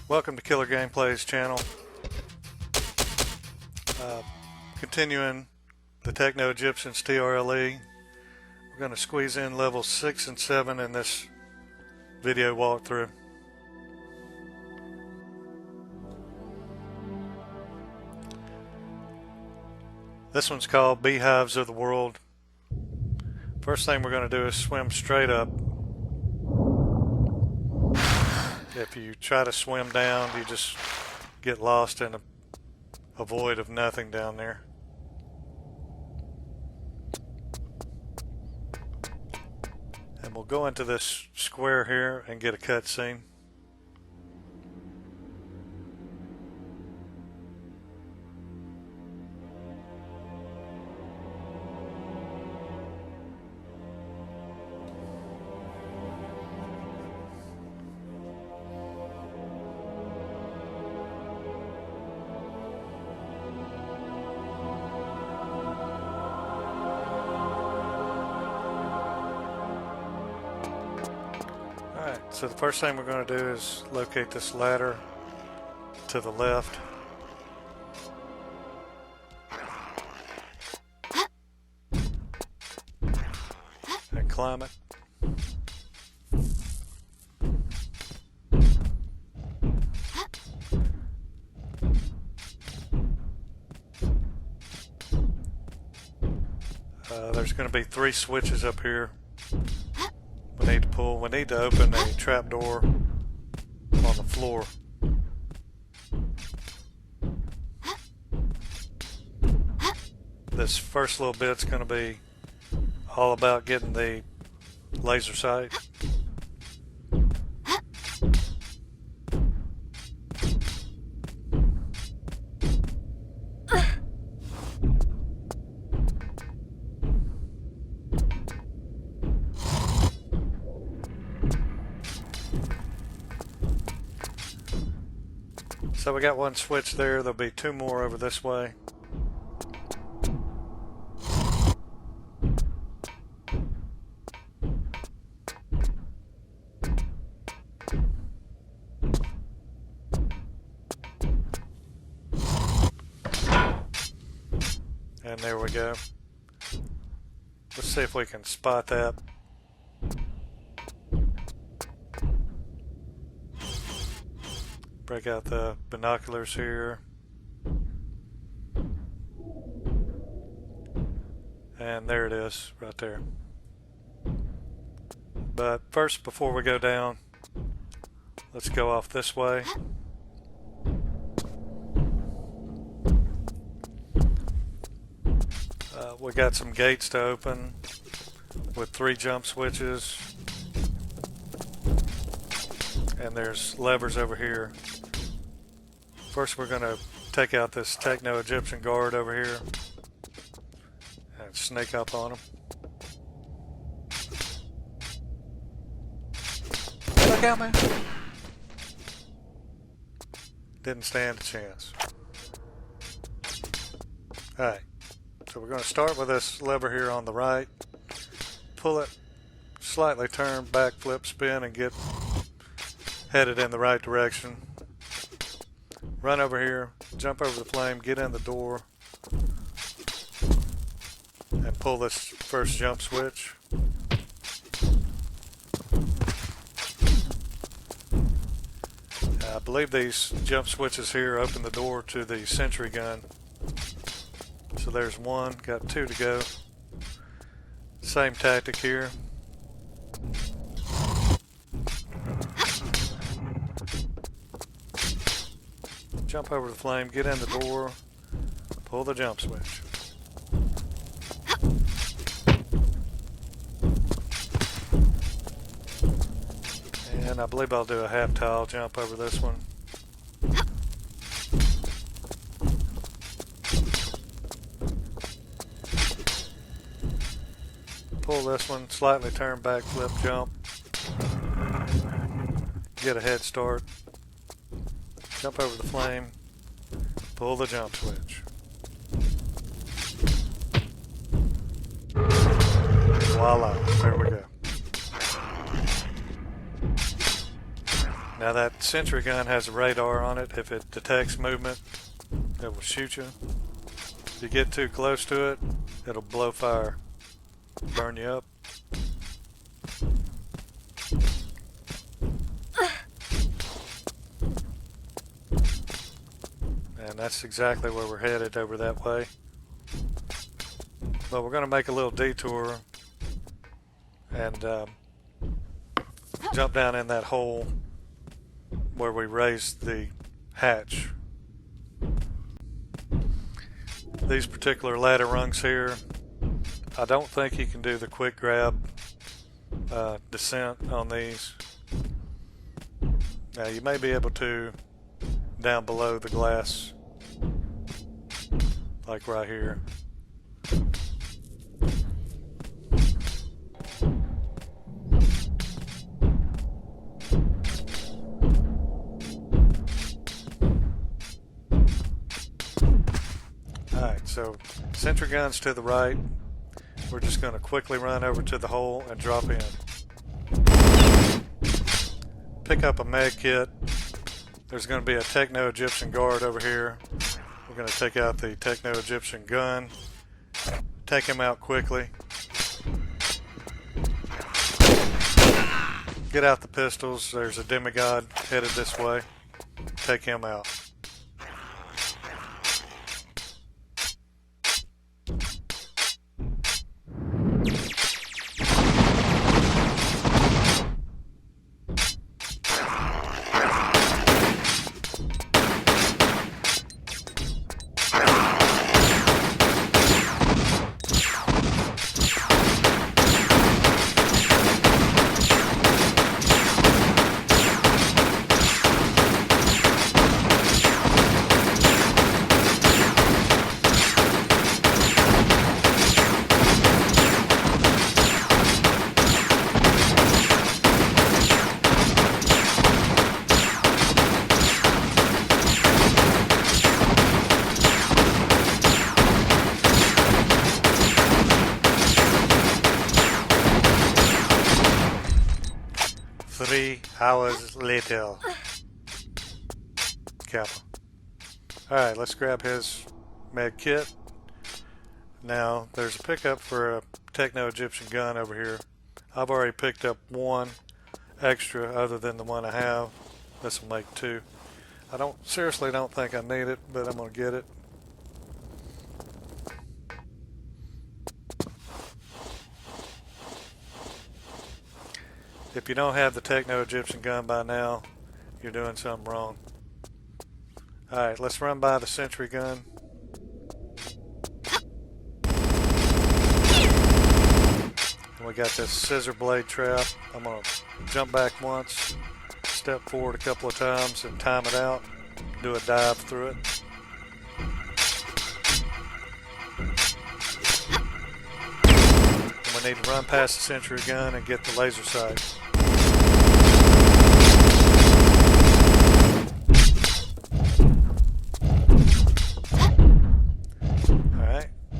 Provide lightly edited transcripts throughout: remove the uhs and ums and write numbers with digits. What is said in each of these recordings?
Welcome to Killer Gameplayz channel. Continuing the Techno Egyptians TRLE. We're going to squeeze in levels 6 and 7 in this video walkthrough. This one's called Beehives of the World. First thing we're going to do is swim straight up. If you try to swim down, you just get lost in a void of nothing down there. And we'll go into this square here and get a cutscene. So the first thing we're going to do is locate this ladder to the left. And climb it. There's going to be 3 switches up here. We need to pull. We need to open a trap door on the floor. This first little bit's going to be all about getting the laser sight. So we got 1 switch there, there'll be 2 more over this way. And there we go. Let's see if we can spot that. Break out the binoculars here. And there it is, right there. But first, before we go down, let's go off this way. We got some gates to open with 3 jump switches. And there's levers over here. First we're going to take out this Techno Egyptian guard over here and sneak up on him. Look out, man! Didn't stand a chance. Alright, so we're going to start with this lever here on the right. Pull it, slightly turn, backflip, spin, and get headed in the right direction. Run over here, jump over the flame, get in the door, and pull this first jump switch. I believe these jump switches here open the door to the sentry gun. So there's 1, got 2 to go. Same tactic here. Jump over the flame, get in the door, pull the jump switch. And I believe I'll do a half tile jump over this one. Pull this one, slightly turn, back, flip, jump. Get a head start. Jump over the flame, pull the jump switch. Voila, there we go. Now that sentry gun has a radar on it. If it detects movement, it will shoot you. If you get too close to it, it'll blow fire, burn you up. And that's exactly where we're headed, over that way. But we're going to make a little detour and jump down in that hole where we raised the hatch. These particular ladder rungs here, I don't think you can do the quick grab descent on these. Now you may be able to down below the glass, like right here. Alright, so sentry gun's to the right. We're just going to quickly run over to the hole and drop in. Pick up a med kit. There's going to be a Techno Egyptian guard over here. We're going to take out the Techno Egyptian gun. Take him out quickly. Get out the pistols. There's a demigod headed this way. Take him out. Hours later. Kappa. Alright, let's grab his med kit. Now, there's a pickup for a Techno Egyptian gun over here. I've already picked up one extra other than the one I have. This will make two. I seriously don't think I need it, but I'm going to get it. If you don't have the Techno Egyptian gun by now, you're doing something wrong. Alright, let's run by the sentry gun. And we got this scissor blade trap. I'm going to jump back once, step forward a couple of times and time it out. Do a dive through it. And we need to run past the sentry gun and get the laser sight.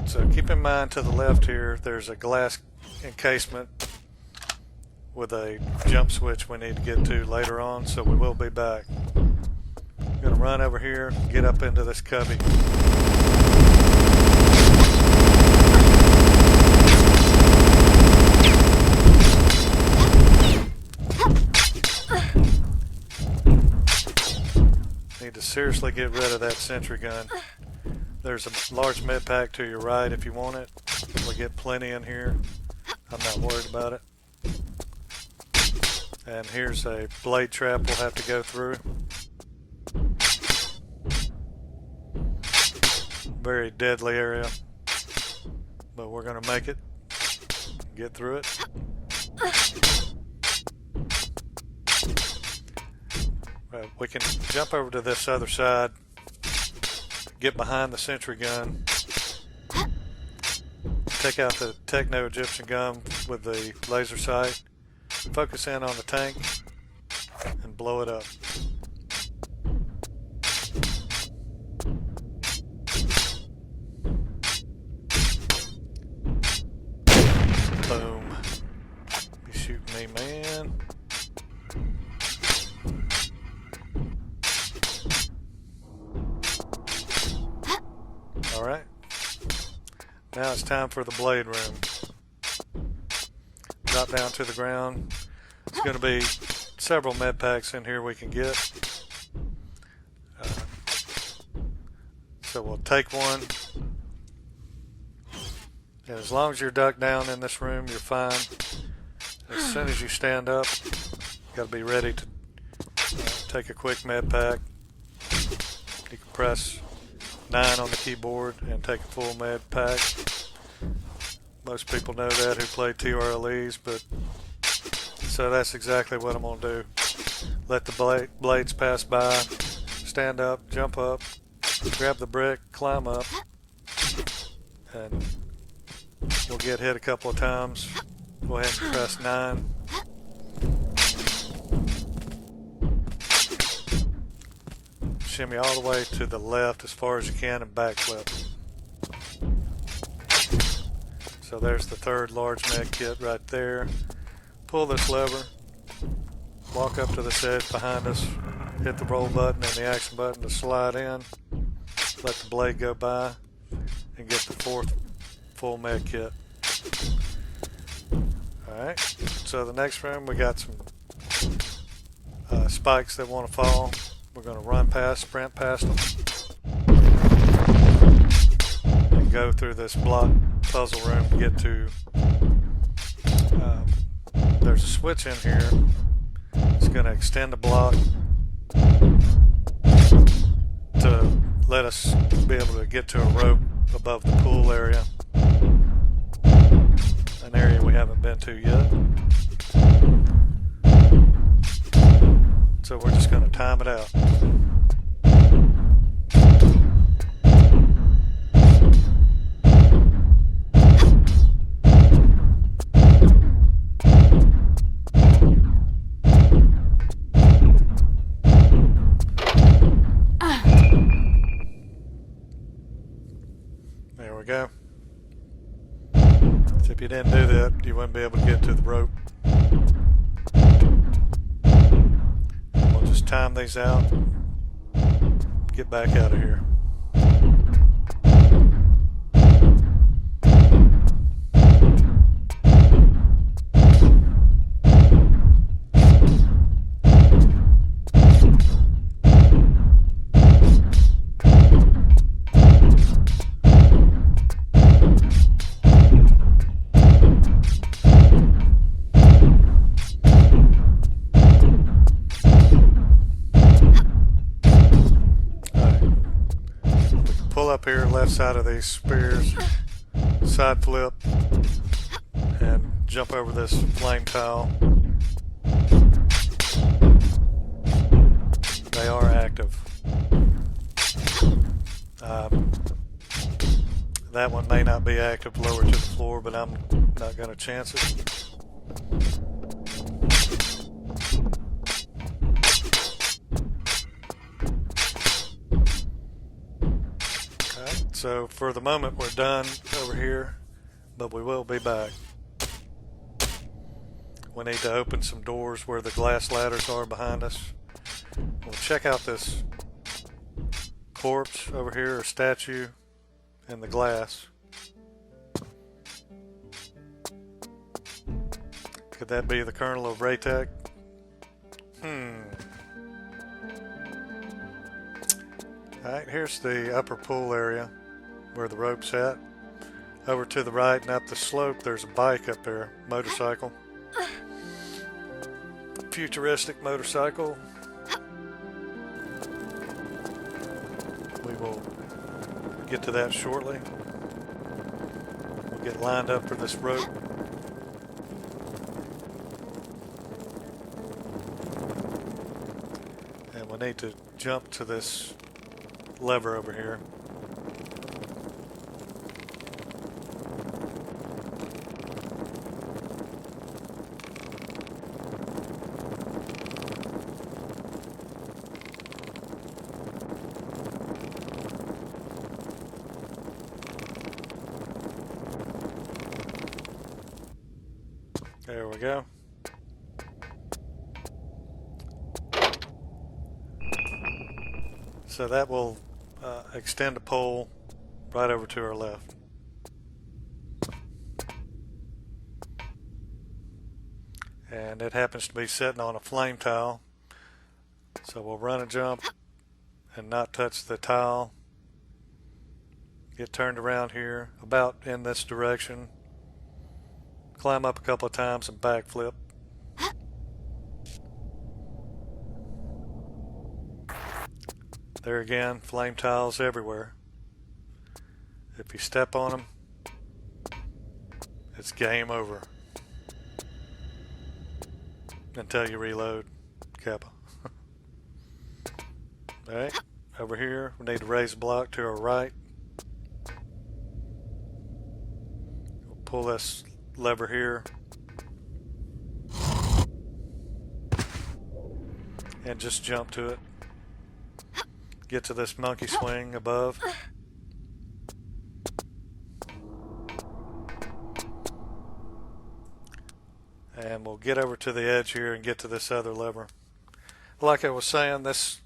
So keep in mind to the left here, there's a glass encasement with a jump switch we need to get to later on, so we will be back. I'm going to run over here, get up into this cubby. Need to seriously get rid of that sentry gun. There's a large med pack to your right if you want it. We get plenty in here. I'm not worried about it. And here's a blade trap we'll have to go through. Very deadly area, but we're going to make it. Get through it. We can jump over to this other side. Get behind the sentry gun, take out the Techno Egyptian gun with the laser sight, focus in on the tank, and blow it up. Boom. You shooting me, man. Alright. Now it's time for the blade room. Drop down to the ground. There's going to be several med packs in here we can get. So we'll take one. And as long as you're ducked down in this room, you're fine. As soon as you stand up, you got to be ready to take a quick med pack. You can press 9 on the keyboard and take a full med pack. Most people know that who play TRLEs, but so that's exactly what I'm going to do. Let the blades pass by, stand up, jump up, grab the brick, climb up, and we'll get hit a couple of times. Go ahead and press 9. Shimmy all the way to the left as far as you can and backflip. So there's the third large med kit right there. Pull this lever, walk up to this edge behind us, hit the roll button and the action button to slide in, let the blade go by, and get the fourth full med kit. Alright, so the next room we got some spikes that want to fall. We're going to run past, sprint past them, and go through this block puzzle room to get to, there's a switch in here. It's going to extend the block to let us be able to get to a rope above the pool area, an area we haven't been to yet. So we're just going to time it out. There we go. So if you didn't do that, you wouldn't be able to get to the rope. We'll just time these out, get back out of here. Up here, left side of these spears, side flip, and jump over this flame tile. They are active. That one may not be active lower to the floor, but I'm not going to chance it. So for the moment we're done over here, but we will be back. We need to open some doors where the glass ladders are behind us. We'll check out this corpse over here, or statue, in the glass. Could that be the Colonel of Raytech? Alright, here's the upper pool area where the rope's at. Over to the right and up the slope there's a bike up there, motorcycle. Futuristic motorcycle. We will get to that shortly. We'll get lined up for this rope. And we need to jump to this lever over here. There we go. So that will extend a pole right over to our left. And it happens to be sitting on a flame tile. So we'll run a jump and not touch the tile. Get turned around here, about in this direction. Climb up a couple of times and backflip. There again, flame tiles everywhere. If you step on them, it's game over. Until you reload, Kappa. Alright, over here, we need to raise a block to our right. We'll pull this lever here. And just jump to it. Get to this monkey swing above. And we'll get over to the edge here and get to this other lever. Like I was saying, this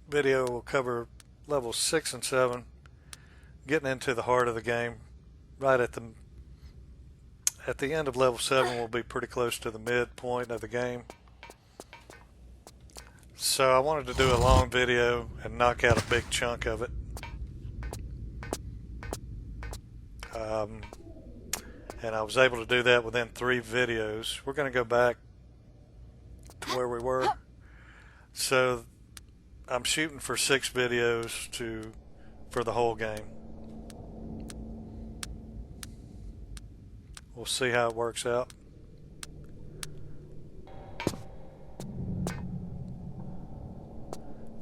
video will cover levels 6 and 7, getting into the heart of the game. Right at the end of level 7, we'll be pretty close to the midpoint of the game. So I wanted to do a long video and knock out a big chunk of it. And I was able to do that within 3 videos. We're going to go back to where we were. So I'm shooting for 6 videos for the whole game. We'll see how it works out.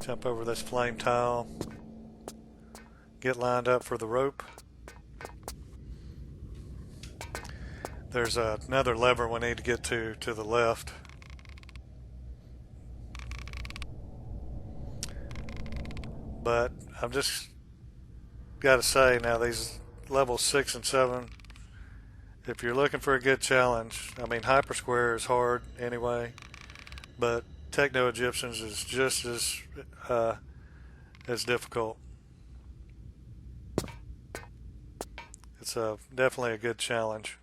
Jump over this flame tile. Get lined up for the rope. There's another lever we need to get to the left. But I've just got to say now, these levels 6 and 7, if you're looking for a good challenge, I mean, Hyper Square is hard anyway, but Techno Egyptians is just as difficult. It's definitely a good challenge.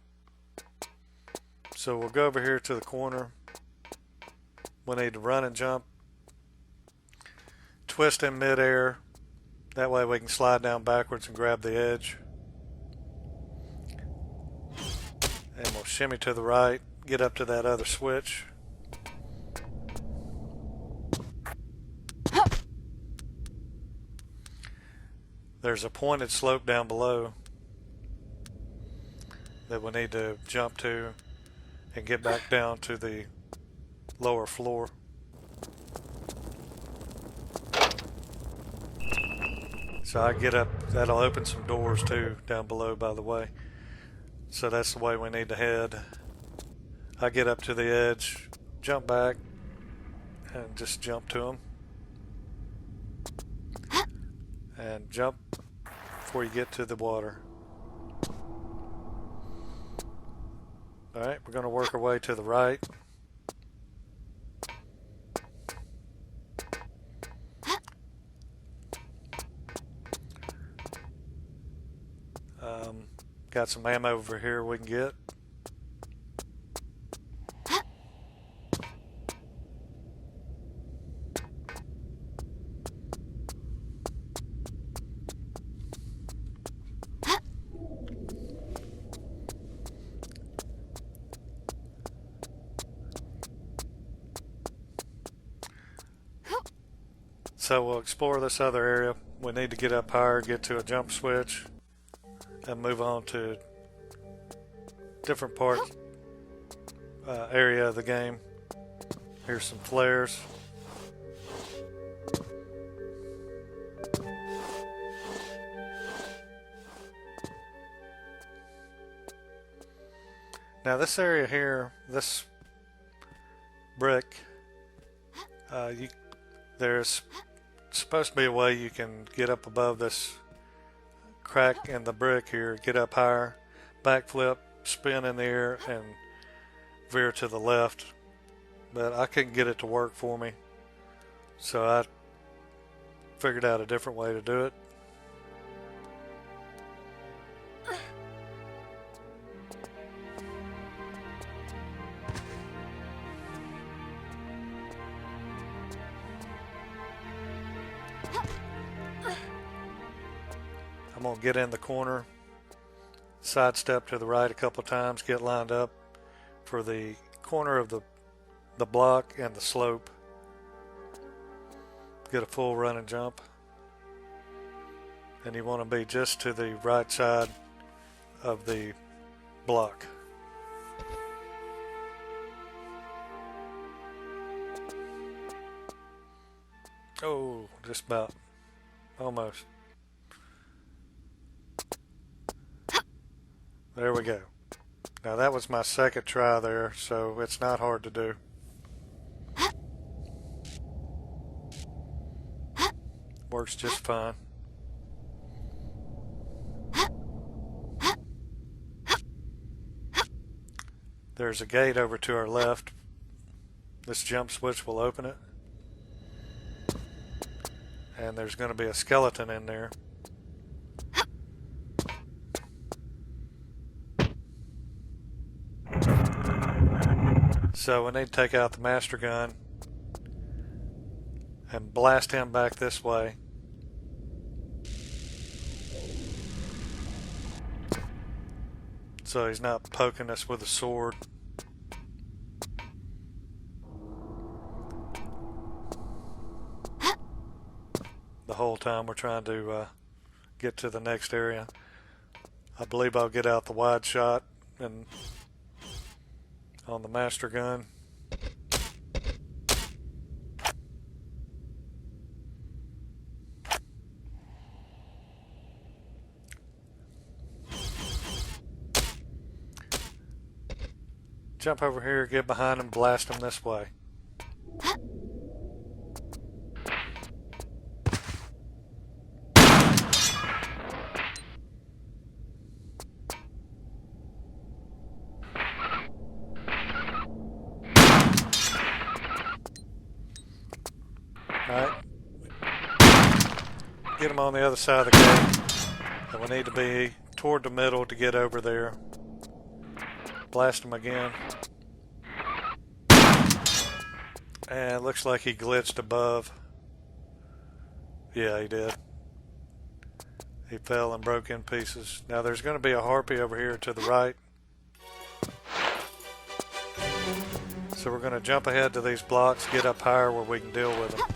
So we'll go over here to the corner. We need to run and jump, twist in midair. That way we can slide down backwards and grab the edge. And we'll shimmy to the right, get up to that other switch. There's a pointed slope down below that we need to jump to and get back down to the lower floor. So I get up, that'll open some doors too down below, by the way. So that's the way we need to head. I get up to the edge, jump back, and just jump to them. And jump before you get to the water. Alright, we're going to work our way to the right. Got some ammo over here we can get. So we'll explore this other area. We need to get up higher, get to a jump switch, and move on to different parts, area of the game. Here's some flares. Now this area here, this brick, there's supposed to be a way you can get up above this crack in the brick here, get up higher, backflip, spin in the air, and veer to the left. But I couldn't get it to work for me, so I figured out a different way to do it. I'm going to get in the corner, sidestep to the right a couple times, get lined up for the corner of the block and the slope. Get a full run and jump. And you want to be just to the right side of the block. Oh, just about. Almost. There we go. Now that was my second try there, so it's not hard to do. Works just fine. There's a gate over to our left. This jump switch will open it. And there's going to be a skeleton in there. So we need to take out the master gun and blast him back this way. So he's not poking us with a sword. The whole time we're trying to get to the next area. I believe I'll get out the wide shot and on the master gun. Jump over here, get behind him, blast him this way. Alright. Get him on the other side of the gate. And we need to be toward the middle to get over there. Blast him again. And it looks like he glitched above. Yeah, he did. He fell and broke in pieces. Now there's going to be a harpy over here to the right. So we're going to jump ahead to these blocks, get up higher where we can deal with them.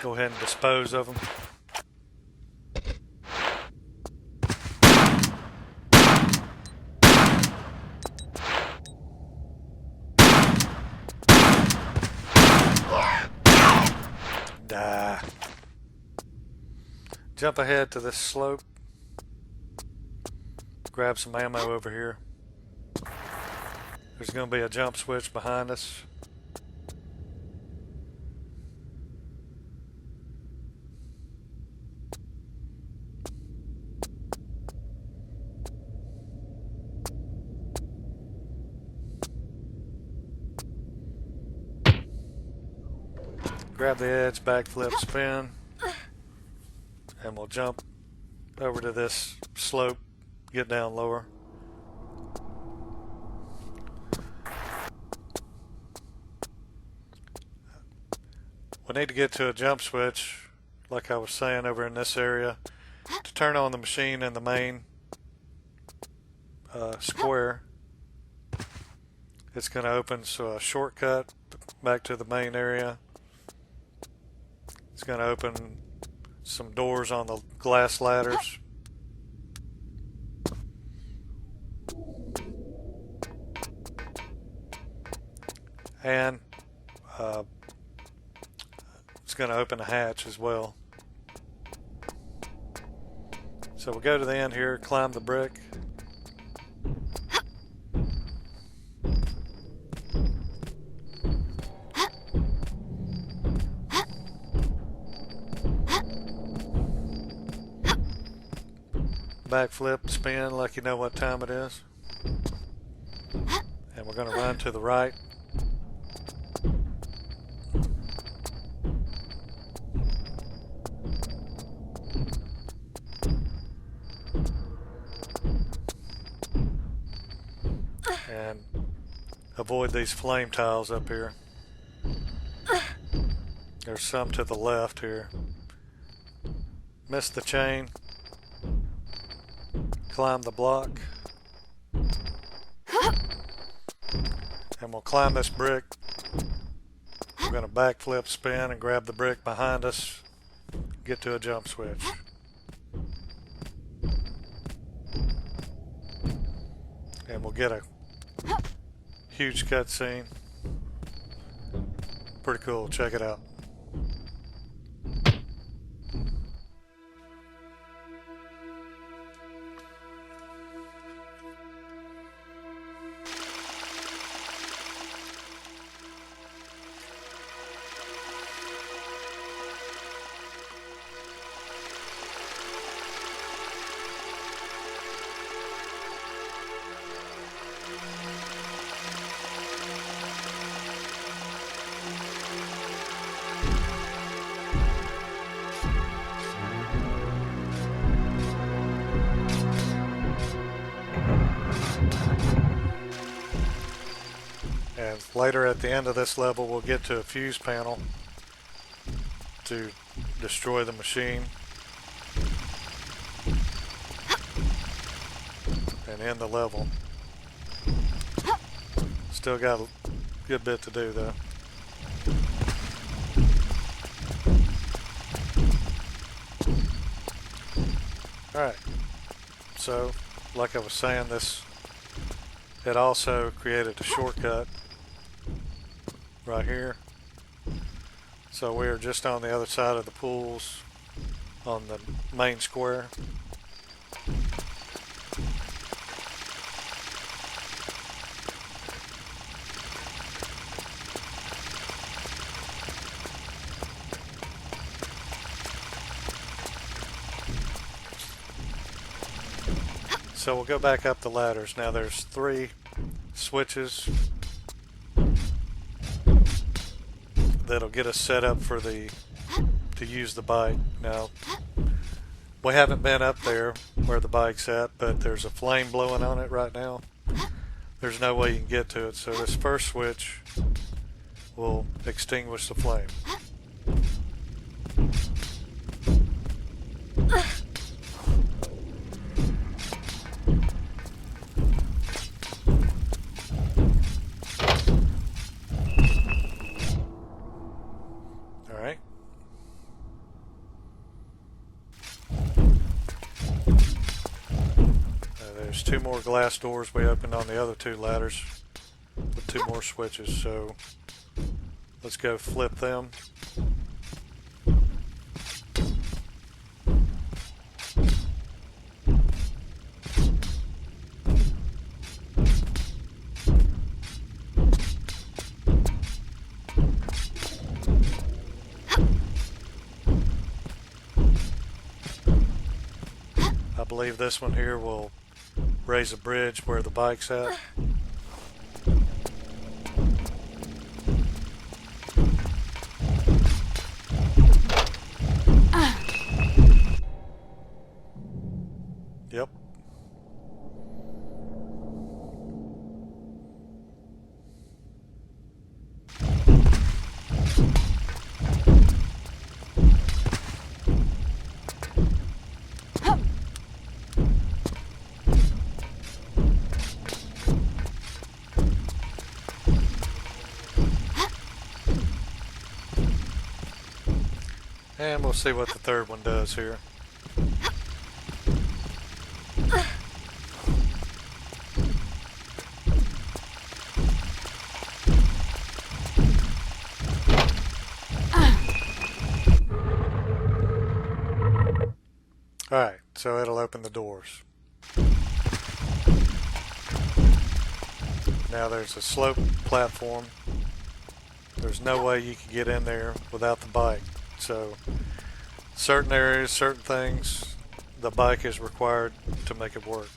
Go ahead and dispose of them. Die. Jump ahead to this slope. Grab some ammo over here. There's going to be a jump switch behind us. Grab the edge, backflip, spin, and we'll jump over to this slope, get down lower. We need to get to a jump switch, like I was saying, over in this area, to turn on the machine in the main square. It's going to open a shortcut back to the main area. It's going to open some doors on the glass ladders. And it's going to open a hatch as well. So we'll go to the end here, climb the brick. Backflip, spin like you know what time it is. And we're going to run to the right. avoid these flame tiles up here. There's some to the left here. Miss the chain. Climb the block. And we'll climb this brick. We're going to backflip, spin, and grab the brick behind us. Get to a jump switch. And we'll get a huge cutscene. Pretty cool. Check it out. And later at the end of this level, we'll get to a fuse panel to destroy the machine and end the level. Still got a good bit to do though. Alright, so like I was saying, it also created a shortcut right here. So we're just on the other side of the pools on the main square. So we'll go back up the ladders. Now there's 3 switches that'll get us set up for to use the bike. Now we haven't been up there where the bike's at, but there's a flame blowing on it right now. There's no way you can get to it, so this first switch will extinguish the flame. There's 2 more glass doors we opened on the other 2 ladders with 2 more switches, so let's go flip them. I believe this one here will raise a bridge where the bike's at. Yep. And we'll see what the third one does here. Alright, so it'll open the doors. Now there's a slope platform. There's no way you can get in there without the bike. So certain areas, certain things, the bike is required to make it work.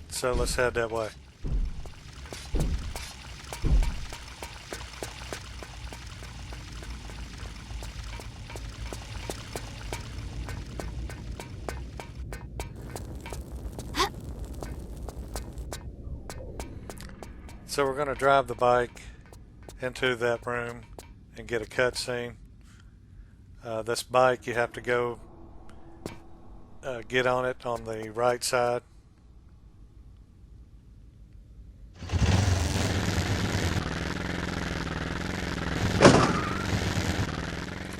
So let's head that way. So we're going to drive the bike into that room and get a cutscene. This bike, you have to go get on it on the right side.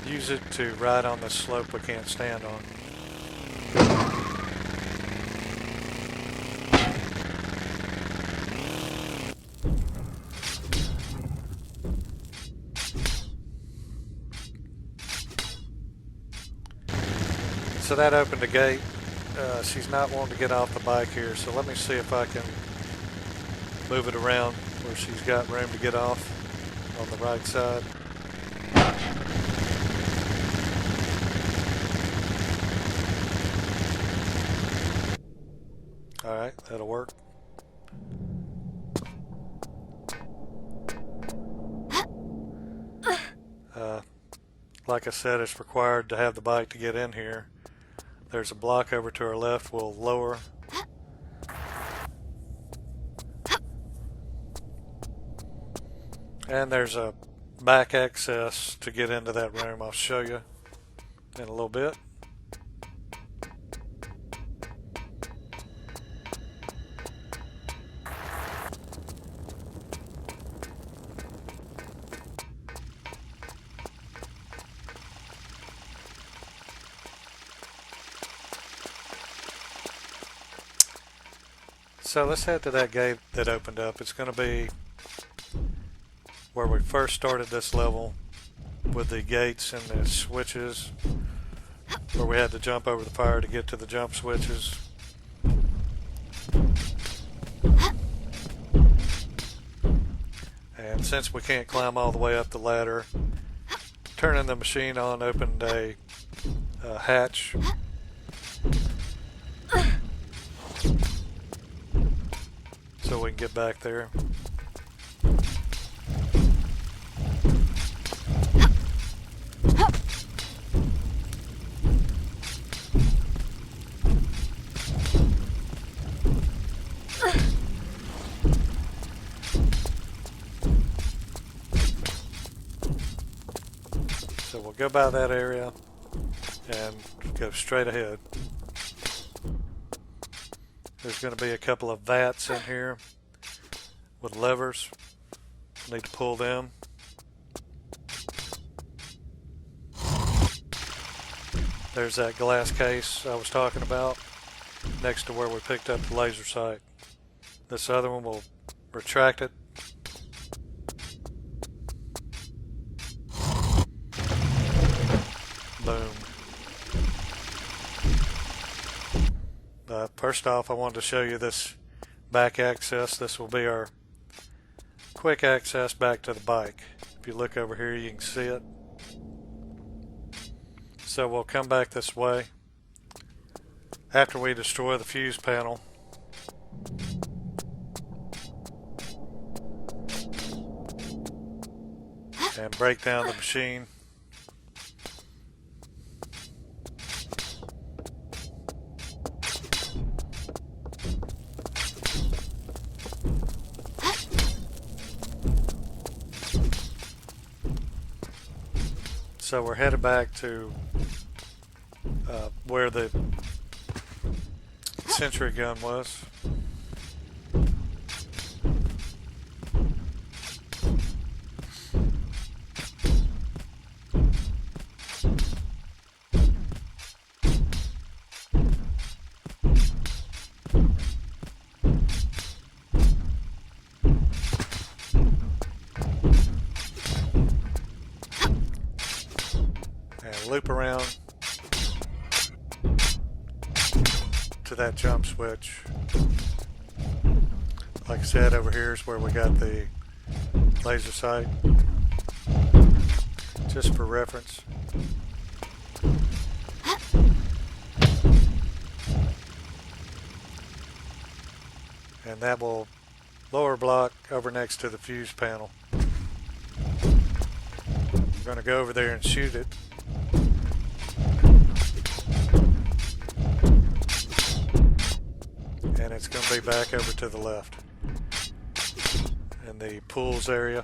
Use it to ride on the slope we can't stand on. So that opened a gate. She's not wanting to get off the bike here, so let me see if I can move it around where she's got room to get off on the right side. Alright, that'll work. Like I said, it's required to have the bike to get in here. There's a block over to our left. We'll lower. And there's a back access to get into that room. I'll show you in a little bit. So let's head to that gate that opened up. It's going to be where we first started this level with the gates and the switches, where we had to jump over the fire to get to the jump switches. And since we can't climb all the way up the ladder, turning the machine on opened a hatch. So we can get back there. So we'll go by that area and go straight ahead. There's going to be a couple of vats in here with levers. Need to pull them. There's that glass case I was talking about next to where we picked up the laser sight. This other one will retract it. Boom. First off, I wanted to show you this back access. This will be our quick access back to the bike. If you look over here, you can see it. So we'll come back this way after we destroy the fuse panel. And break down the machine. So we're headed back to where the sentry gun was. Loop around to that jump switch. Like I said, over here is where we got the laser sight, just for reference. And that will lower block over next to the fuse panel. We're going to go over there and shoot it. And it's going to be back over to the left. in the pools area.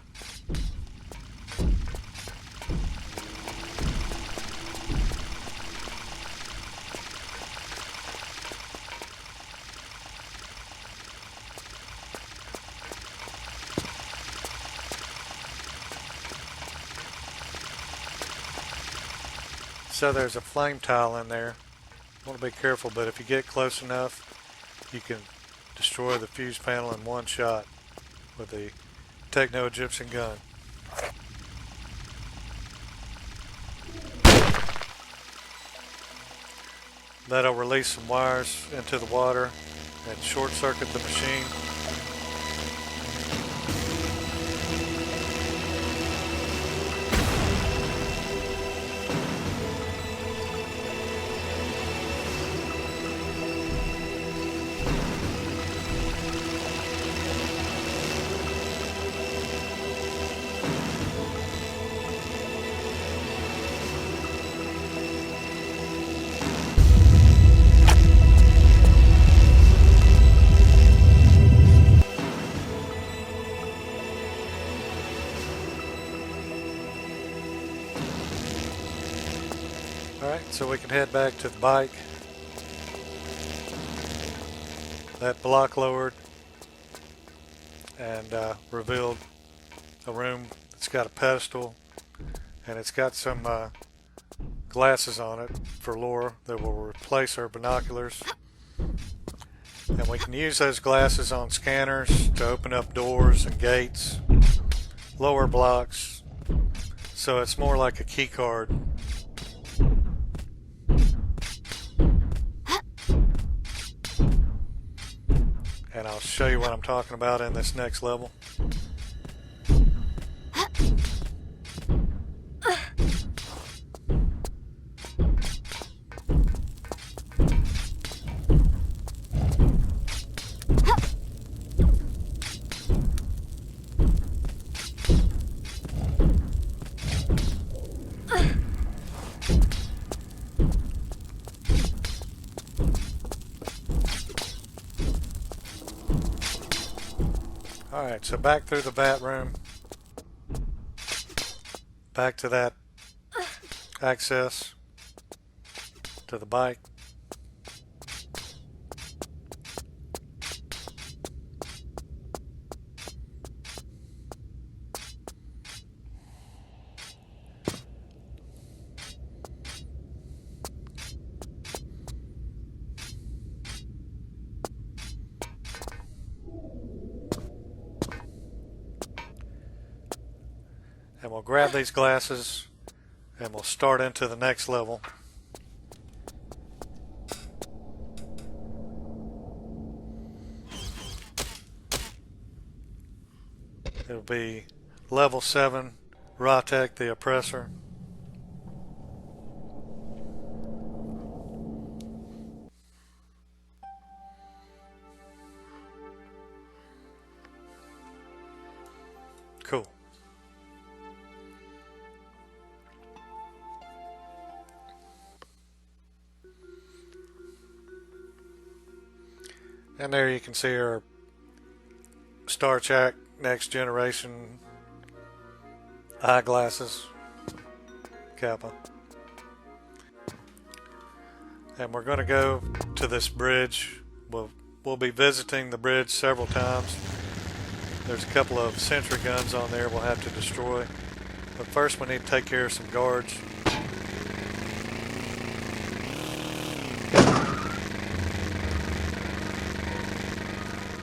So there's a flame tile in there. You want to be careful, but if you get close enough, you can destroy the fuse panel in one shot with the Techno Egyptian gun. That'll release some wires into the water and short circuit the machine. Alright, so we can head back to the bike. That block lowered and revealed a room that's got a pedestal, and it's got some glasses on it for lure that will replace our binoculars. And we can use those glasses on scanners to open up doors and gates, lower blocks, so it's more like a key card. And I'll show you what I'm talking about in this next level. Alright, so back through the vat room, back to that access to the bike. And we'll grab these glasses and we'll start into the next level. It'll be level 7, Ratek the Oppressor. Cool. And there you can see our Star Trek Next Generation eyeglasses, Kappa. And we're going to go to this bridge. We'll be visiting the bridge several times. There's a couple of sentry guns on there we'll have to destroy. But first we need to take care of some guards.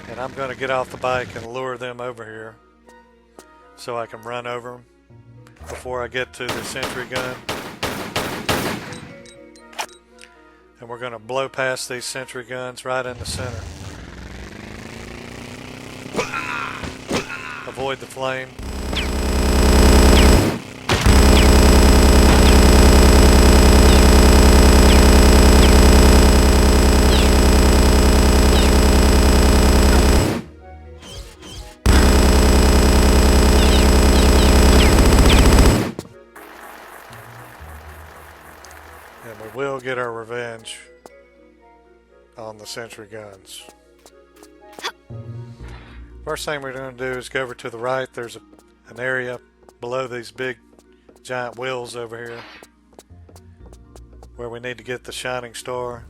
And I'm going to get off the bike and lure them over here so I can run over them before I get to the sentry gun. And we're going to blow past these sentry guns right in the center. Avoid the flame. And we will get our revenge on the sentry guns. First thing we're going to do is go over to the right. There's an area below these big giant wheels over here where we need to get the shining star.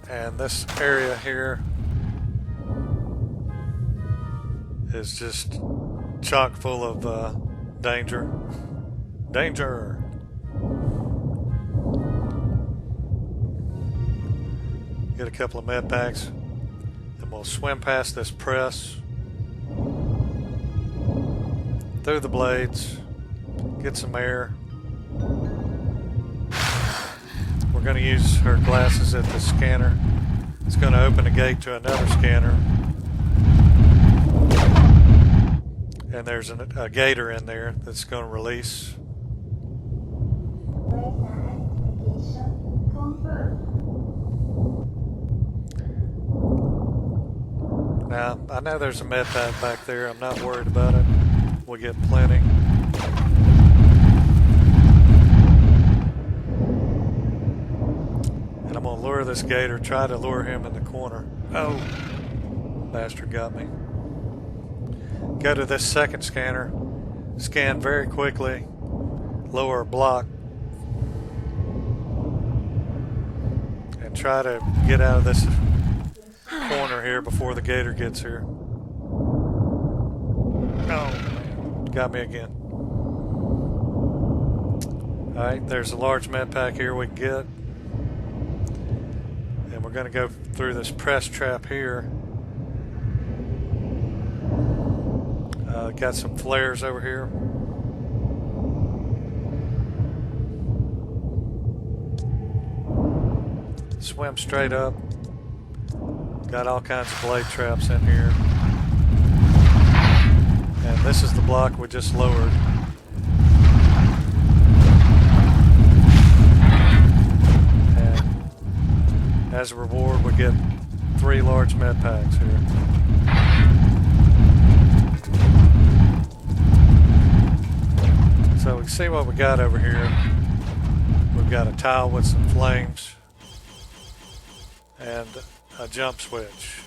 And this area here is just chock full of danger. Danger! Get a couple of med packs, and we'll swim past this press, through the blades, get some air. We're going to use her glasses at the scanner. It's going to open a gate to another scanner. And there's a gator in there that's going to release. Now, I know there's a med pack back there. I'm not worried about it. We'll get plenty. And I'm going to lure this gator, try to lure him in the corner. Oh, bastard got me. Go to this second scanner, scan very quickly, lower a block, and try to get out of this corner here before the gator gets here. Oh, man, got me again. Alright, there's a large med pack here we can get. And we're going to go through this press trap here. Got some flares over here. Swim straight up. Got all kinds of blade traps in here. And this is the block we just lowered. And as a reward, we get 3 large med packs here. So we can see what we got over here. We've got a tile with some flames and a jump switch.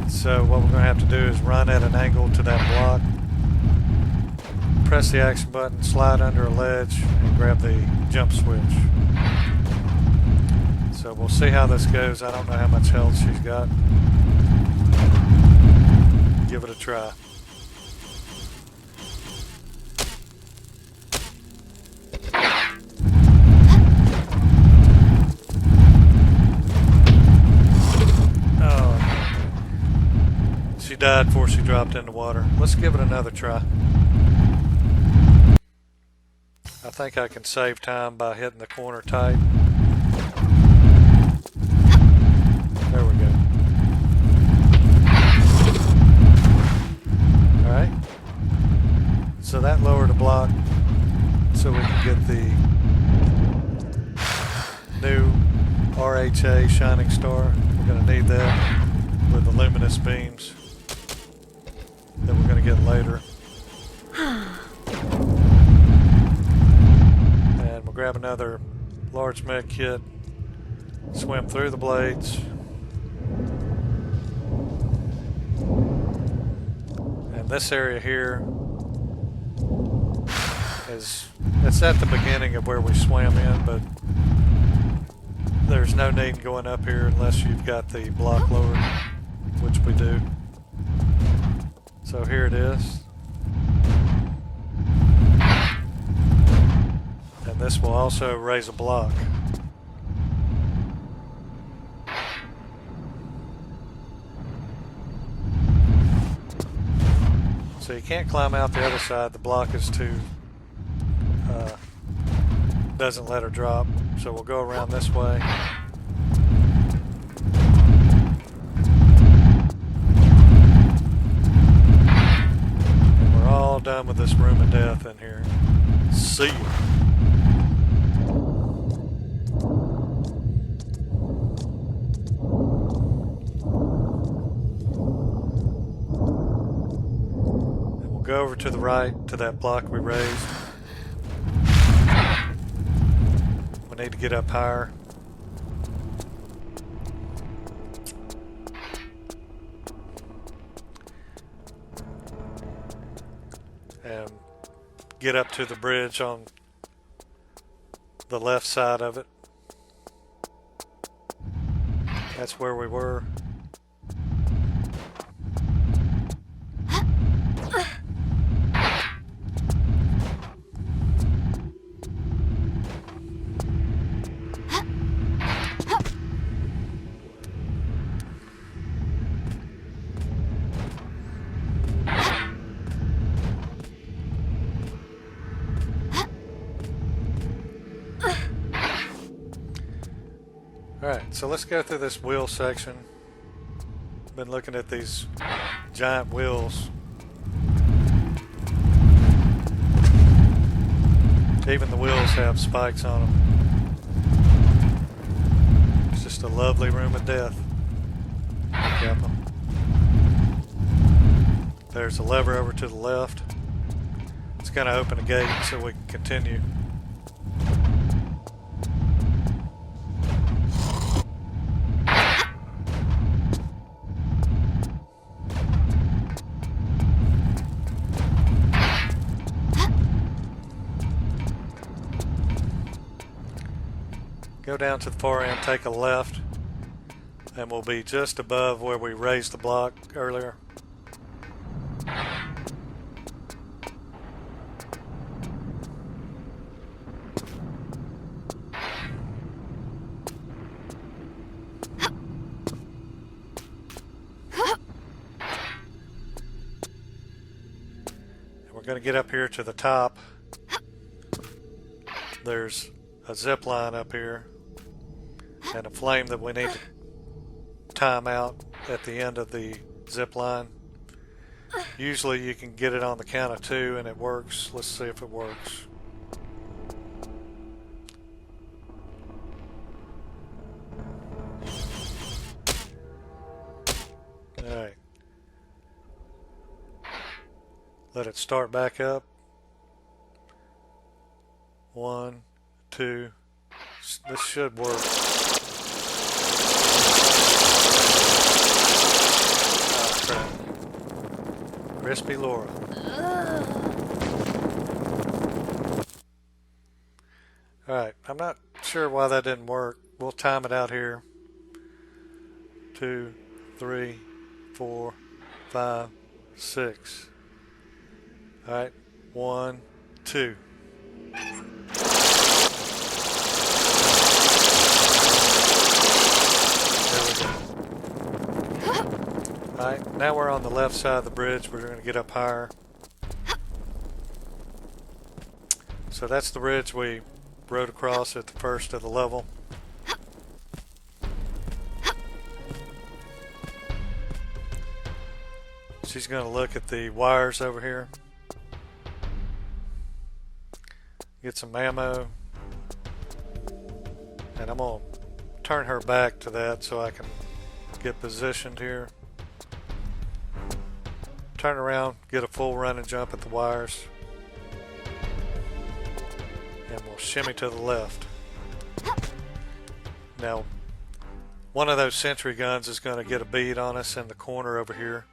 So what we're going to have to do is run at an angle to that block, press the action button, slide under a ledge, and grab the jump switch. So we'll see how this goes. I don't know how much health she's got. Give it a try. She died before she dropped in the water. Let's give it another try. I think I can save time by hitting the corner tight. There we go. Alright. So that lowered a block so we can get the new RHA Shining Star. We're going to need that with the luminous beams that we're going to get later. And we'll grab another large med kit, swim through the blades, and this area here it's at the beginning of where we swam in, but there's no need in going up here unless you've got the block lowered, which we do. So here it is. And this will also raise a block. So you can't climb out the other side. The block is too, doesn't let her drop. So we'll go around this way. All done with this room of death in here. See you. And we'll go over to the right to that block we raised. We need to get up higher. And get up to the bridge on the left side of it. That's where we were. Alright, so let's go through this wheel section. Been looking at these giant wheels. Even the wheels have spikes on them. It's just a lovely room of death. Kappa. There's a lever over to the left. It's going to open a gate so we can continue. Go down to the far end, take a left, and we'll be just above where we raised the block earlier. And we're going to get up here to the top. There's a zip line up here and a flame that we need to time out at the end of the zip line. Usually you can get it on the count of 2 and it works. Let's see if it works. Alright. Let it start back up. 1, 2. This should work. Oh, crap. Crispy Laura. Alright, I'm not sure why that didn't work. We'll time it out here. 2, 3, 4, 5, 6. Alright, 1, 2. Alright, now we're on the left side of the bridge. We're going to get up higher. So that's the bridge we rode across at the first of the level. She's going to look at the wires over here. Get some ammo. And I'm going to turn her back to that so I can get positioned here. Turn around, get a full run and jump at the wires. And we'll shimmy to the left. Now, one of those sentry guns is going to get a bead on us in the corner over here.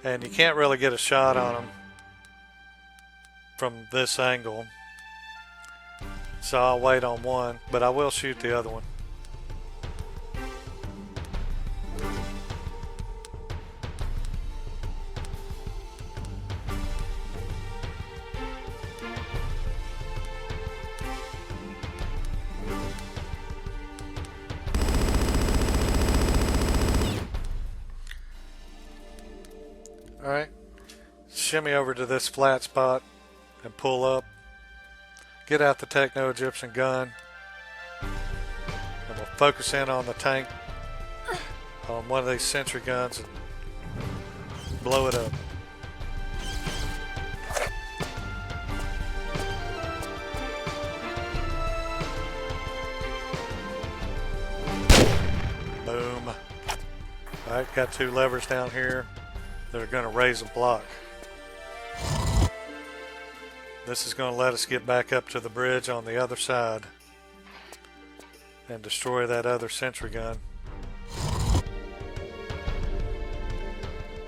And you can't really get a shot on them from this angle. So I'll wait on one, but I will shoot the other one. Alright, shimmy over to this flat spot and pull up. Get out the Techno Egyptian gun. And we'll focus in on the tank on one of these sentry guns and blow it up. Boom. Alright, got 2 levers down here that are going to raise a block. This is going to let us get back up to the bridge on the other side and destroy that other sentry gun.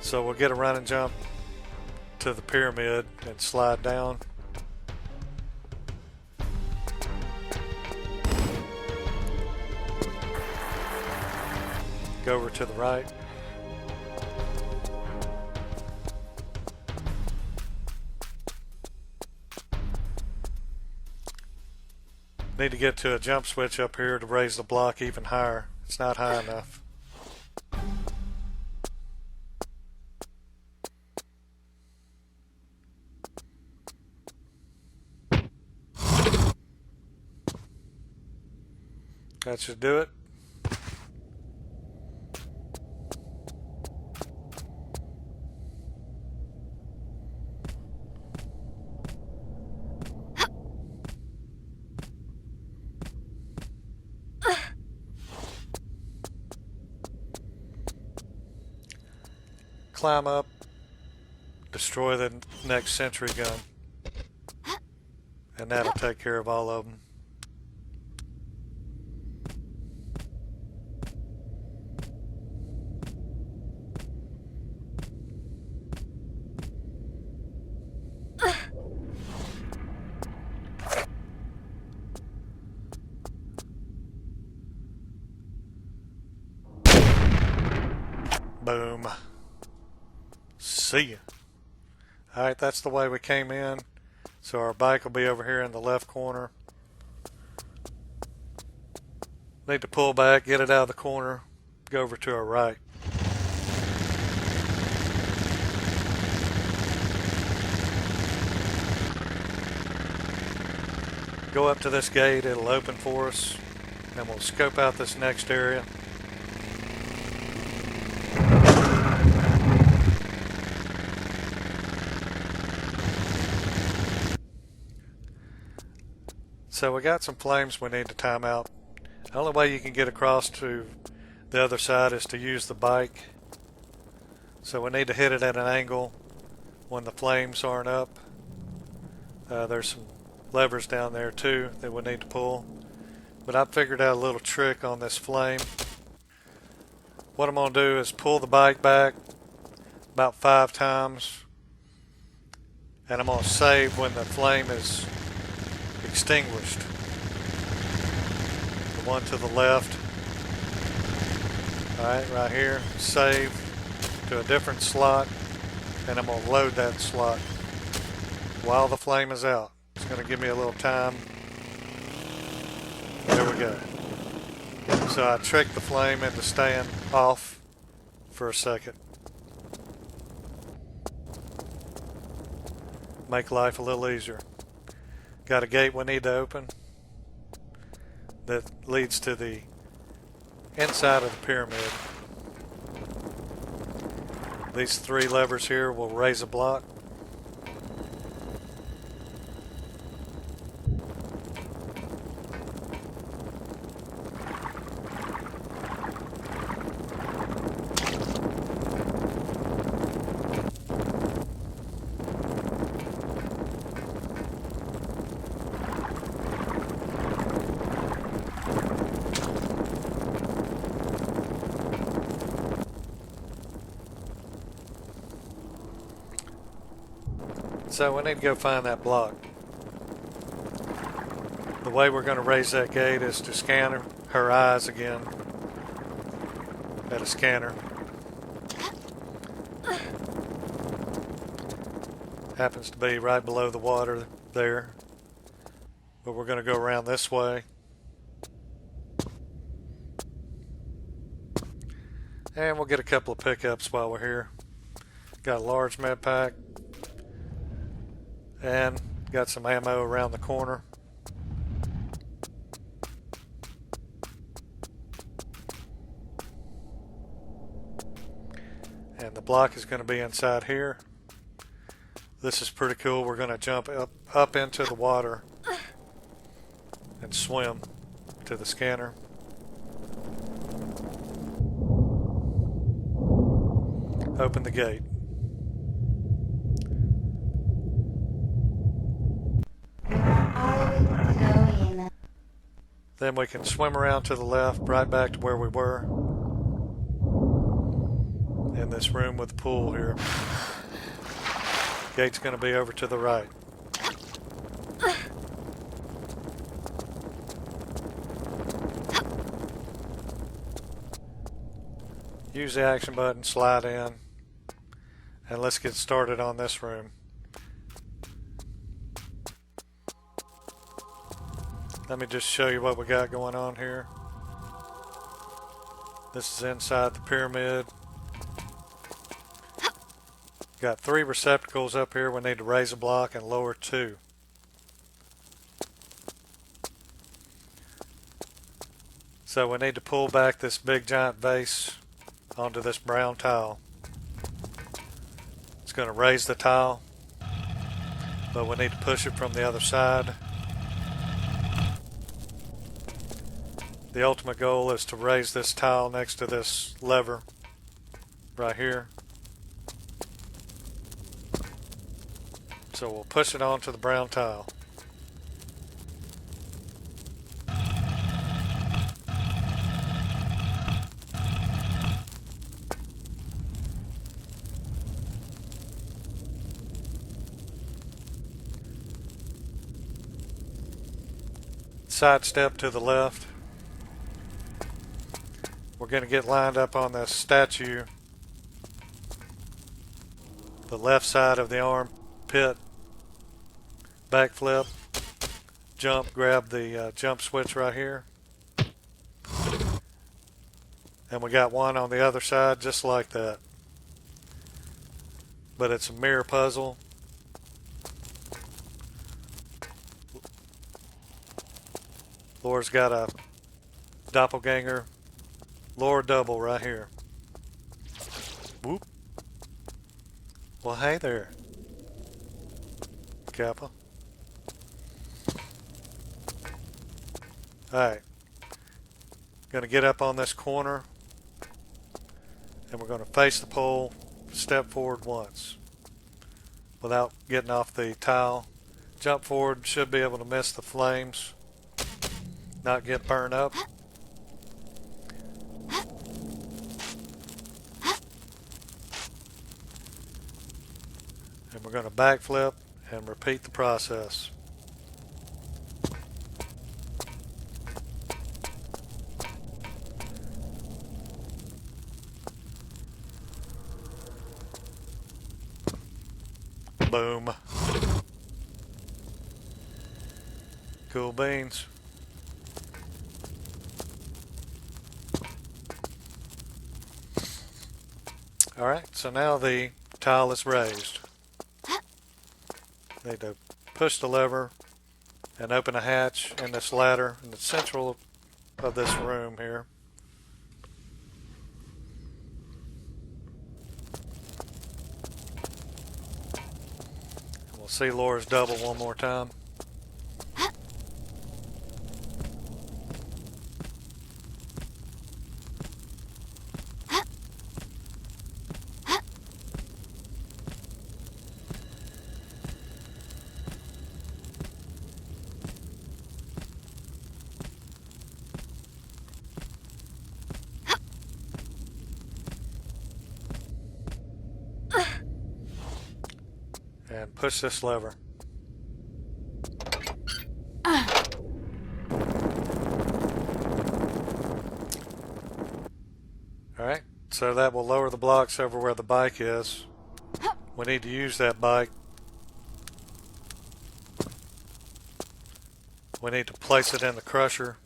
So we'll get a run and jump to the pyramid and slide down. Go over to the right. Need to get to a jump switch up here to raise the block even higher. It's not high enough. That should do it. Climb up, destroy the next sentry gun, and that'll take care of all of them. Boom. See ya. Alright, that's the way we came in. So our bike will be over here in the left corner. Need to pull back, get it out of the corner, go over to our right. Go up to this gate, it'll open for us, and we'll scope out this next area. So we got some flames we need to time out. The only way you can get across to the other side is to use the bike. So we need to hit it at an angle when the flames aren't up. There's some levers down there too that we need to pull. But I figured out a little trick on this flame. What I'm going to do is pull the bike back about 5 times. And I'm going to save when the flame is extinguished. The one to the left. Alright, right here. Save to a different slot. And I'm going to load that slot while the flame is out. It's going to give me a little time. There we go. So I tricked the flame into staying off for a second. Make life a little easier. Got a gate we need to open that leads to the inside of the pyramid. These 3 levers here will raise a block. So we need to go find that block. The way we're going to raise that gate is to scan her eyes again at a scanner. Happens to be right below the water there. But we're going to go around this way. And we'll get a couple of pickups while we're here. Got a large med pack. And got some ammo around the corner. And the block is going to be inside here. This is pretty cool. We're going to jump up into the water and swim to the scanner. Open the gate. Then we can swim around to the left, right back to where we were. In this room with the pool here. Gate's going to be over to the right. Use the action button, slide in, and let's get started on this room. Let me just show you what we got going on here. This is inside the pyramid. Got 3 receptacles up here. We need to raise a block and lower 2. So we need to pull back this big giant vase onto this brown tile. It's going to raise the tile, but we need to push it from the other side. The ultimate goal is to raise this tile next to this lever right here. So we'll push it onto the brown tile. Side step to the left. We're going to get lined up on this statue. The left side of the arm pit. Backflip. Jump. Grab the jump switch right here. And we got one on the other side just like that. But it's a mirror puzzle. Laura's got a doppelganger Laura double right here. Whoop. Well, hey there, Kappa. Alright. Gonna get up on this corner and we're gonna face the pole, step forward once without getting off the tile. Jump forward, should be able to miss the flames. Not get burned up. And we're going to backflip and repeat the process. Boom. Cool beans. Alright, so now the tile is raised. Need to push the lever and open a hatch in this ladder in the central of this room here. And we'll see Laura's double one more time. And push this lever. Alright, so that will lower the blocks over where the bike is. We need to use that bike. We need to place it in the crusher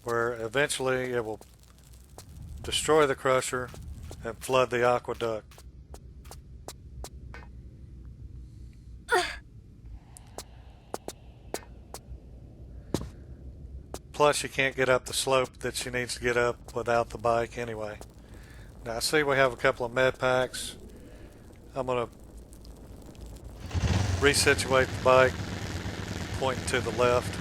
where eventually it will destroy the crusher and flood the aqueduct. Plus, she can't get up the slope that she needs to get up without the bike anyway. Now, I see we have a couple of med packs. I'm going to resituate the bike, pointing to the left.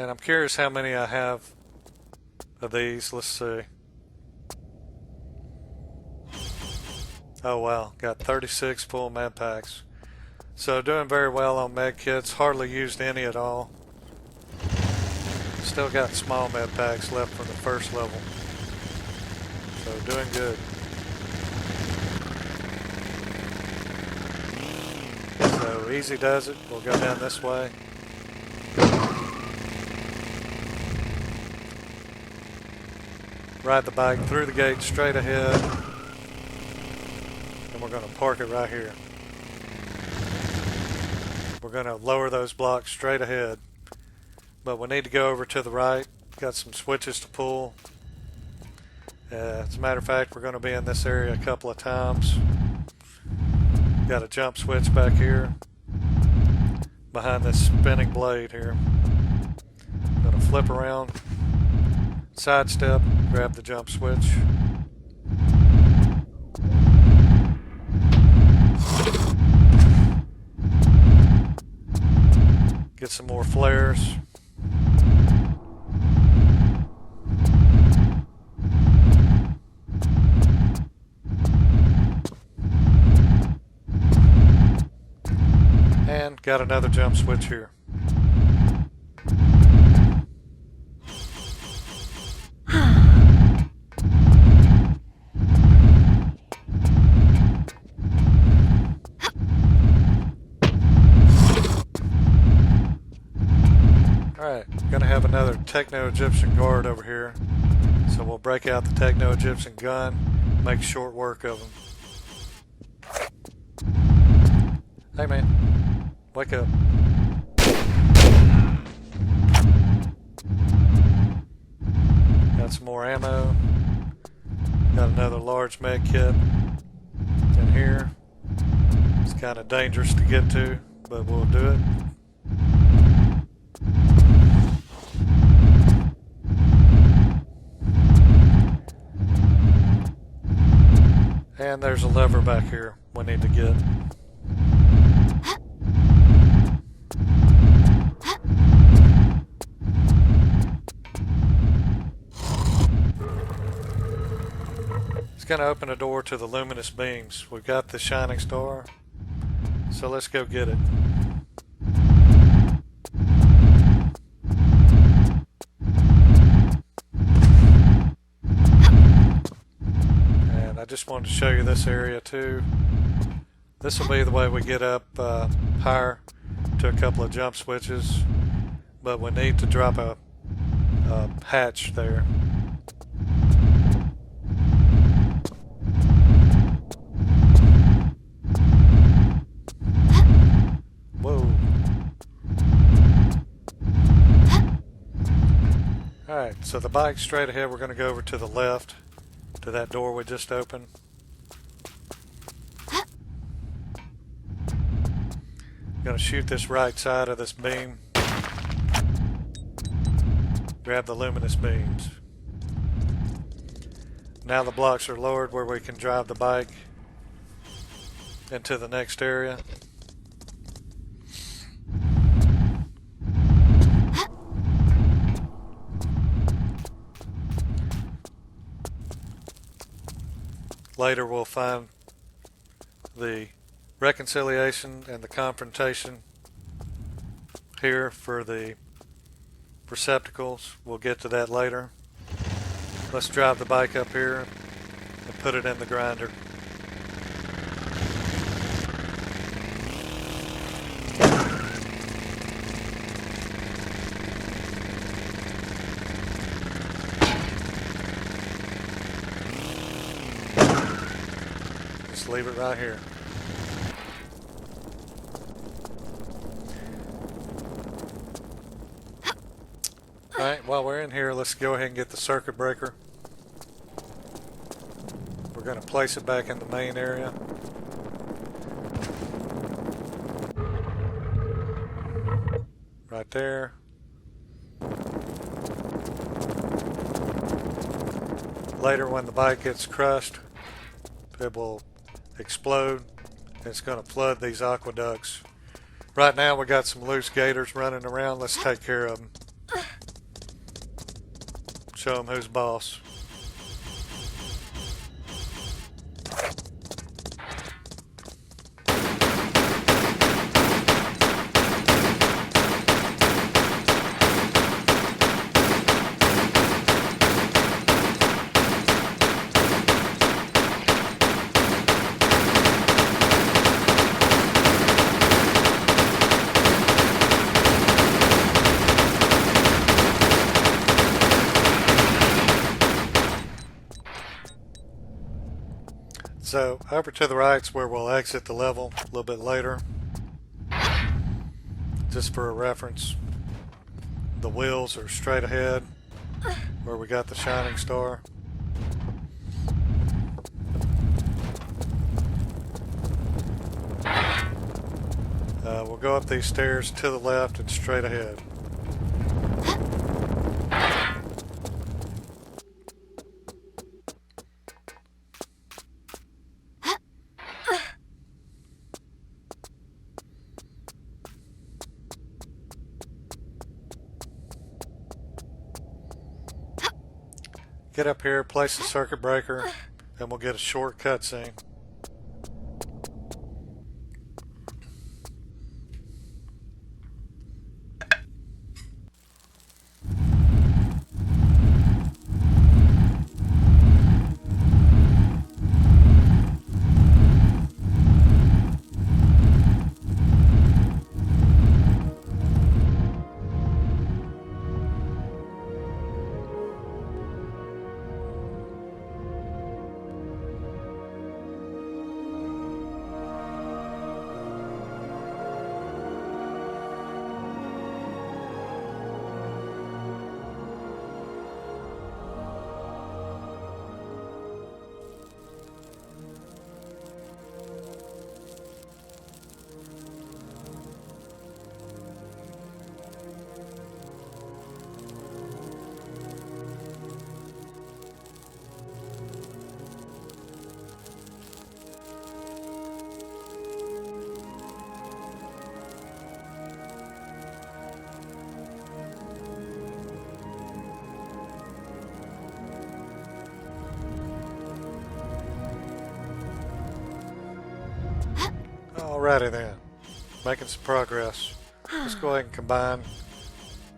And I'm curious how many I have of these. Let's see. Oh wow, got 36 full med packs. So doing very well on med kits, hardly used any at all. Still got small med packs left from the first level. So doing good. So easy does it. We'll go down this way. Ride the bike through the gate straight ahead. And we're going to park it right here. We're going to lower those blocks straight ahead. But we need to go over to the right. Got some switches to pull. As a matter of fact, we're going to be in this area a couple of times. Got a jump switch back here behind this spinning blade here. Going to flip around, sidestep, grab the jump switch. Get some more flares. And got another jump switch here. Alright, gonna have another Techno Egyptian guard over here. So we'll break out the Techno Egyptian gun, make short work of them. Hey man, wake up. Got some more ammo. Got another large med kit in here. It's kind of dangerous to get to, but we'll do it. And there's a lever back here we need to get. It's going to open a door to the luminous beams. We've got the shining star, so let's go get it. I just wanted to show you this area too. This will be the way we get up higher to a couple of jump switches, but we need to drop a hatch there. Whoa. Alright, so the bike straight ahead, we're going to go over to the left to that door we just opened. Gonna shoot this right side of this beam. Grab the luminous beams. Now the blocks are lowered where we can drive the bike into the next area. Later we'll find the reconciliation and the confrontation here for the receptacles. We'll get to that later. Let's drive the bike up here and put it in the grinder. Just leave it right here. Alright, while we're in here, let's go ahead and get the circuit breaker. We're going to place it back in the main area. Right there. Later when the bike gets crushed, it will explode. It's going to flood these aqueducts. Right now we got some loose gators running around. Let's take care of them. Show them who's boss. So over to the right's where we'll exit the level a little bit later. Just for a reference, the wheels are straight ahead where we got the shining star. We'll go up these stairs to the left and straight ahead. Get up here, place the circuit breaker, and we'll get a short cutscene. Alrighty then, making some progress. Let's go ahead and combine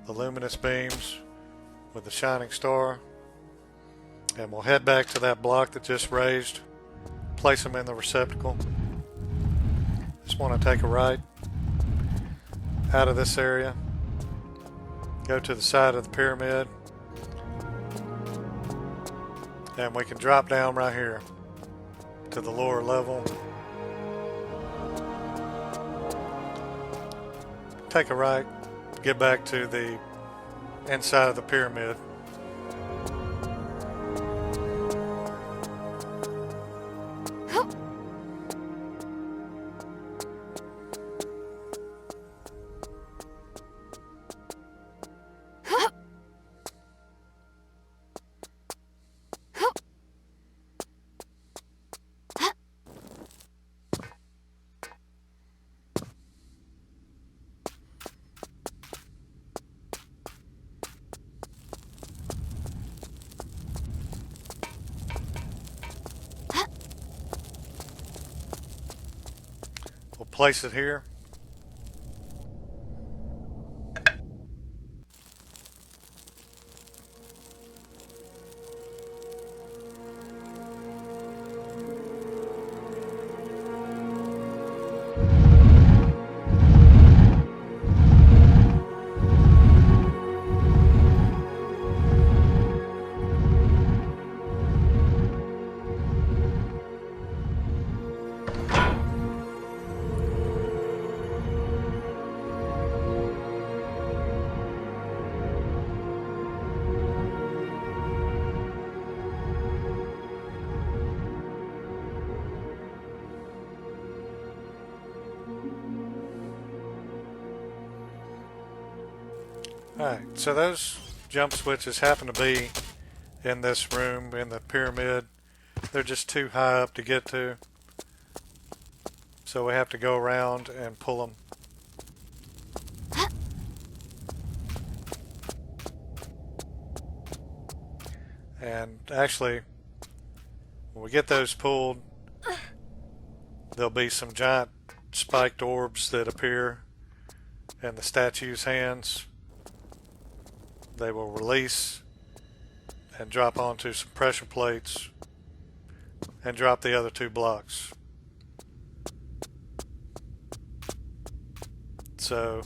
the luminous beams with the shining star, and we'll head back to that block that just raised, place them in the receptacle. Just want to take a right out of this area, go to the side of the pyramid, and we can drop down right here to the lower level. Take a right, get back to the inside of the pyramid. We'll place it here. Alright, so those jump switches happen to be in this room, in the pyramid. They're just too high up to get to, so we have to go around and pull them. And actually, when we get those pulled, there'll be some giant spiked orbs that appear in the statue's hands. They will release and drop onto some pressure plates and drop the other two blocks. So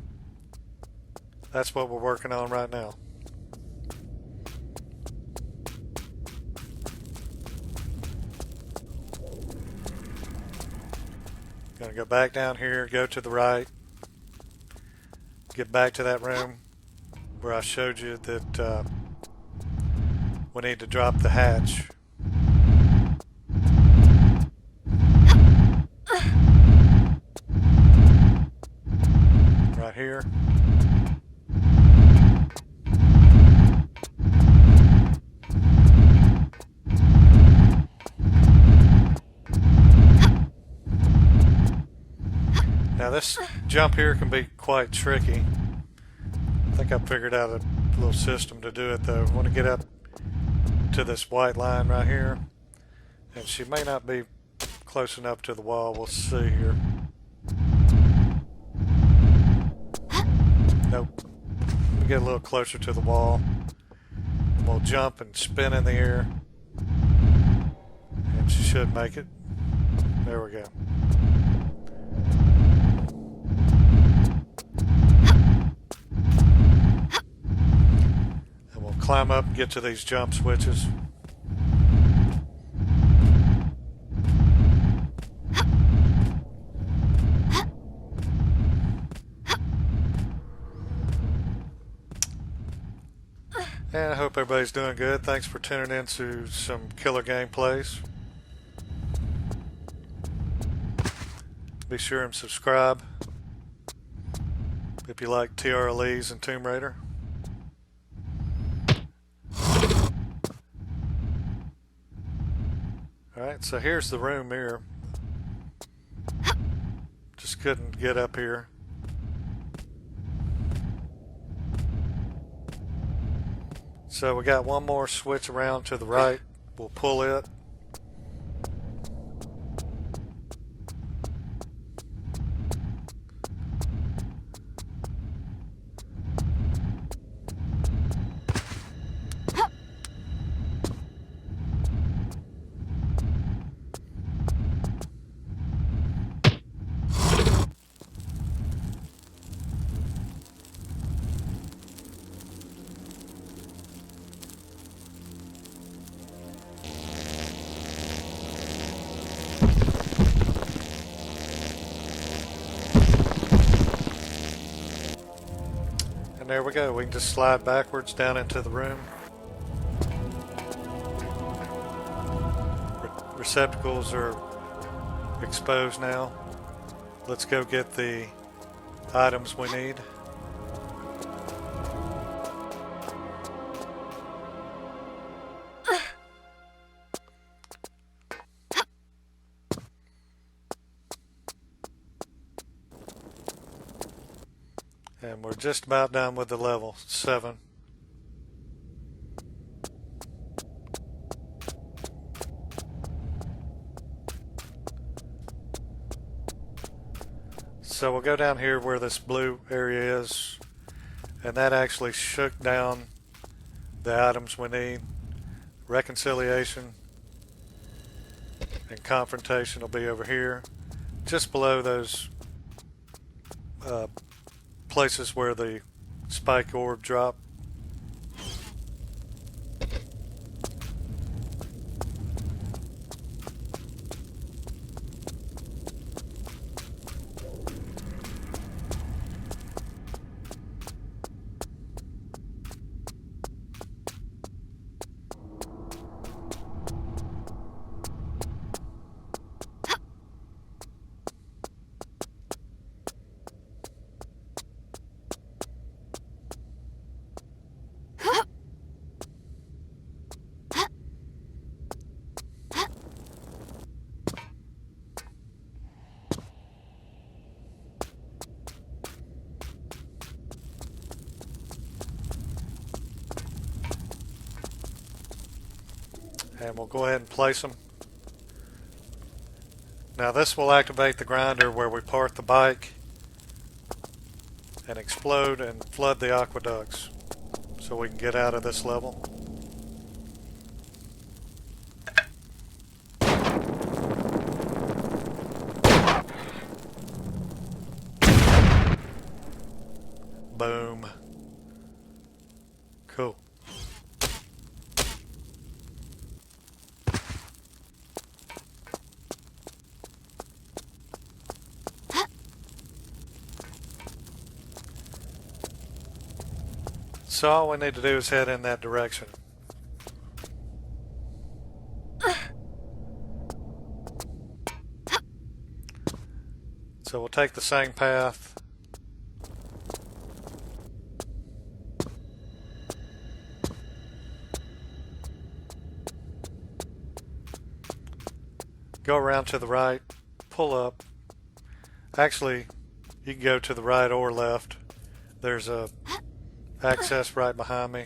that's what we're working on right now. Gonna go back down here, go to the right, get back to that room where I showed you that we need to drop the hatch. Right here. Now this jump here can be quite tricky. I think I figured out a little system to do it though. I want to get up to this white line right here, and she may not be close enough to the wall. We'll see here. Nope. Let me get a little closer to the wall. We'll jump and spin in the air, and she should make it. There we go. And we'll climb up and get to these jump switches. And I hope everybody's doing good. Thanks for tuning in to some killer Gameplayz. Be sure and subscribe if you like TRLEs and Tomb Raider. Alright, so here's the room here. Just couldn't get up here. So we got one more switch around to the right. We'll pull it. And there we go. We can just slide backwards down into the room. Receptacles are exposed now. Let's go get the items we need. And we're just about done with the level 7. So we'll go down here where this blue area is, and that actually shook down the items we need. Reconciliation and confrontation will be over here, just below those places where the spike orb drop. And we'll go ahead and place them. Now this will activate the grinder where we park the bike and explode and flood the aqueducts so we can get out of this level. Boom. Cool. So all we need to do is head in that direction. So we'll take the same path. Go around to the right, pull up. Actually, you can go to the right or left. There's a access right behind me.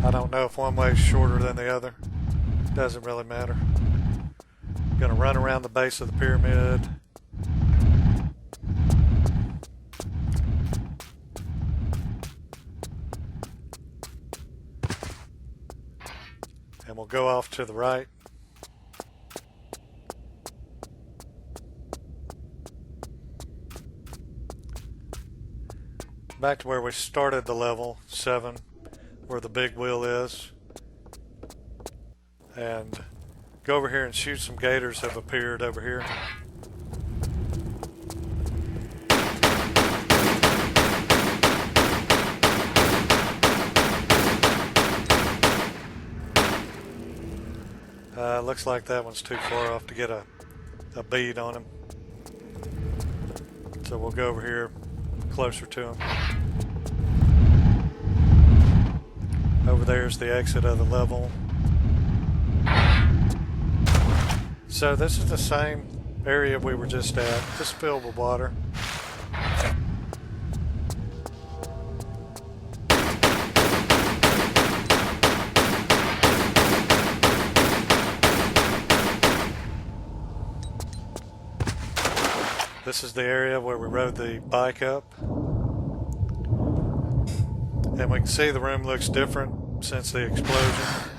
I don't know if one way is shorter than the other. Doesn't really matter. Gonna run around the base of the pyramid. And we'll go off to the right. Back to where we started the level 7, where the big wheel is. And go over here and shoot some gators have appeared over here. Looks like that one's too far off to get a bead on him. So we'll go over here closer to him. Over there's the exit of the level. So this is the same area we were just at, just filled with water. This is the area where we rode the bike up. And we can see the room looks different since the explosion.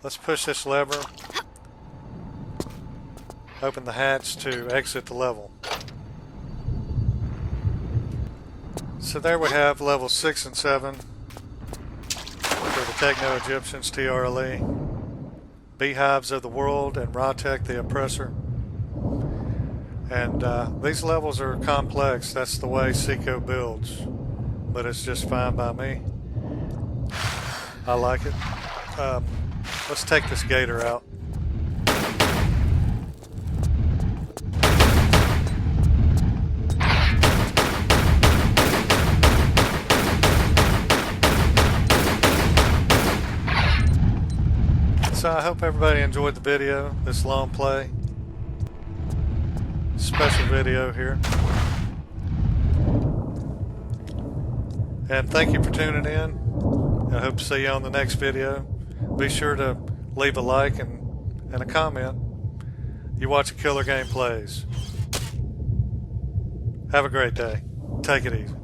Let's push this lever. Open the hatch to exit the level. So there we have level 6 and 7 for the Techno Egyptians TRLE, Beehives of the World, and Tech the Oppressor. And these levels are complex. That's the way Seco builds, but it's just fine by me. I like it. Let's take this gator out. So I hope everybody enjoyed the video, this long play. Special video here. And thank you for tuning in. I hope to see you on the next video. Be sure to leave a like and a comment. You watch Killer Gameplayz. Have a great day. Take it easy.